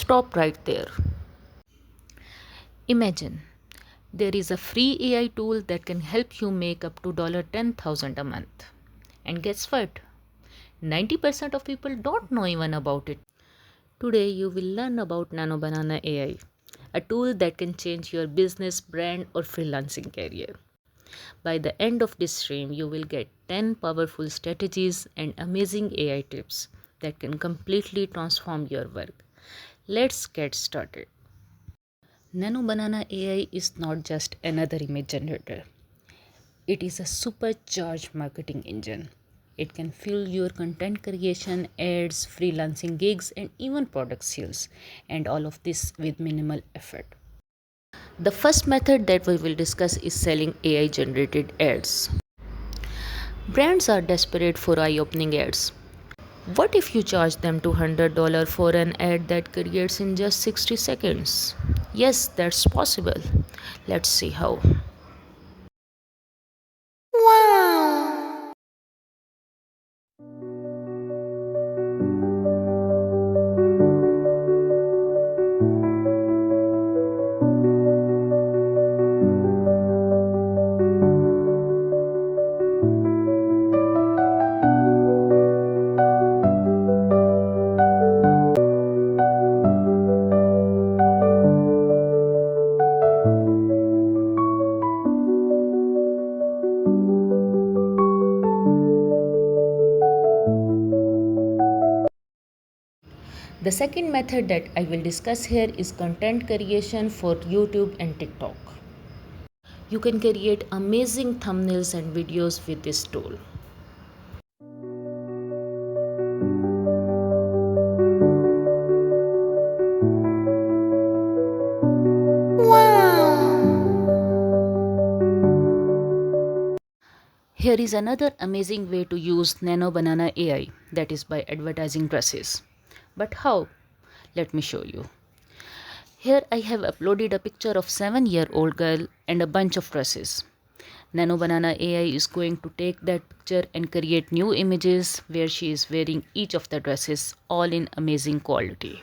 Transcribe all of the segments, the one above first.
stop right there. Imagine there is a free AI tool that can help you make up to $10,000 a month. And guess what? 90% of people don't know even about it. Today you will learn about NanoBanana AI, a tool that can change your business, brand or freelancing career. By the end of this stream, you will get 10 powerful strategies and amazing AI tips that can completely transform your work. Let's get started. NanoBanana AI is not just another image generator. It is a supercharged marketing engine. It can fuel your content creation, ads, freelancing gigs, and even product sales, and all of this with minimal effort. The first method that we will discuss is selling AI generated ads. Brands are desperate for eye opening ads. What if you charge them $200 for an ad that creates in just 60 seconds? Yes, that's possible. Let's see how. The second method that I will discuss here is content creation for YouTube and TikTok. You can create amazing thumbnails and videos with this tool. Here is another amazing way to use NanoBanana AI, that is by advertising dresses. But how? Let me show you. Here I have uploaded a picture of 7-year-old girl and a bunch of dresses. NanoBanana AI is going to take that picture and create new images where she is wearing each of the dresses, all in amazing quality.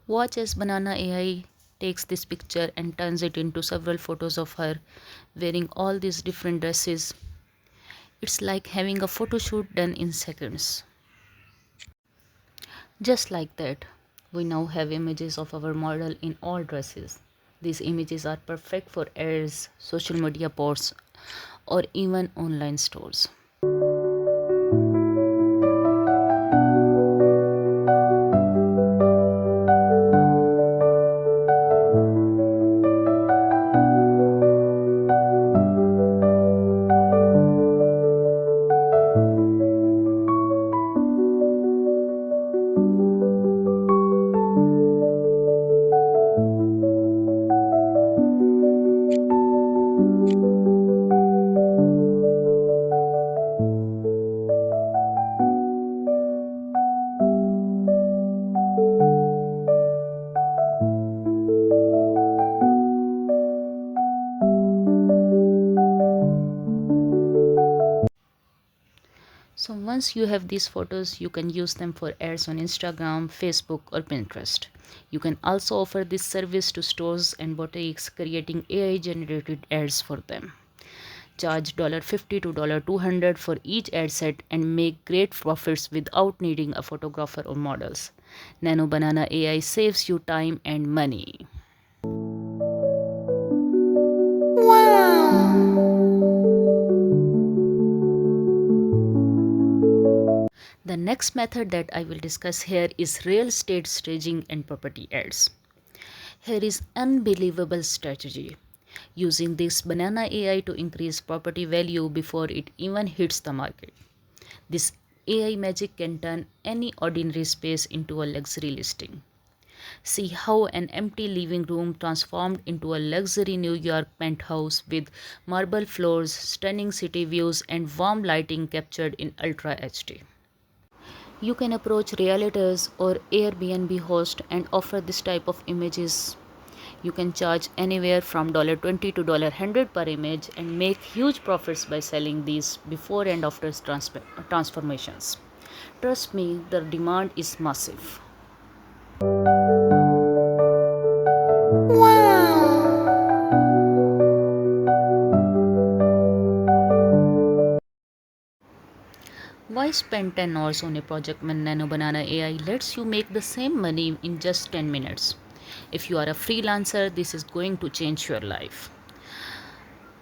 Watch as Banana AI takes this picture and turns it into several photos of her wearing all these different dresses. It's like having a photo shoot done in seconds. Just like that, we now have images of our model in all dresses. These images are perfect for ads, social media posts, or even online stores. So once you have these photos, you can use them for ads on Instagram, Facebook, or Pinterest. You can also offer this service to stores and boutiques, creating AI generated ads for them. charge $50 to $200 for each ad set, and make great profits without needing a photographer or models. NanoBanana AI saves you time and money. The next method that I will discuss here is real estate staging and property ads. Here is unbelievable strategy. Using this banana AI to increase property value before it even hits the market. This AI magic can turn any ordinary space into a luxury listing. See how an empty living room transformed into a luxury New York penthouse with marble floors, stunning city views, and warm lighting captured in Ultra HD. You can approach realtors or Airbnb host and offer this type of images. You can charge anywhere from $20 to $100 per image and make huge profits by selling these before and after transformations. Trust me, the demand is massive. Why spend 10 hours on a project when NanoBanana AI lets you make the same money in just 10 minutes? If you are a freelancer, this is going to change your life.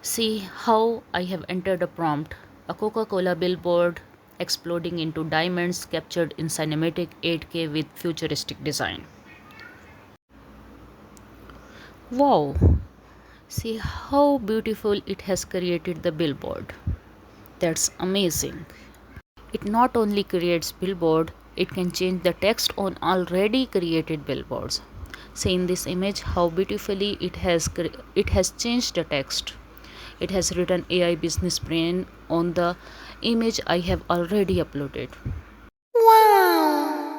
See how I have entered a prompt: a Coca-Cola billboard exploding into diamonds captured in cinematic 8K with futuristic design. Wow! See how beautiful it has created the billboard. That's amazing. It not only creates billboard, it can change the text on already created billboards. See in this image how beautifully it has changed the text. It has written AI business brain on the image I have already uploaded. Wow!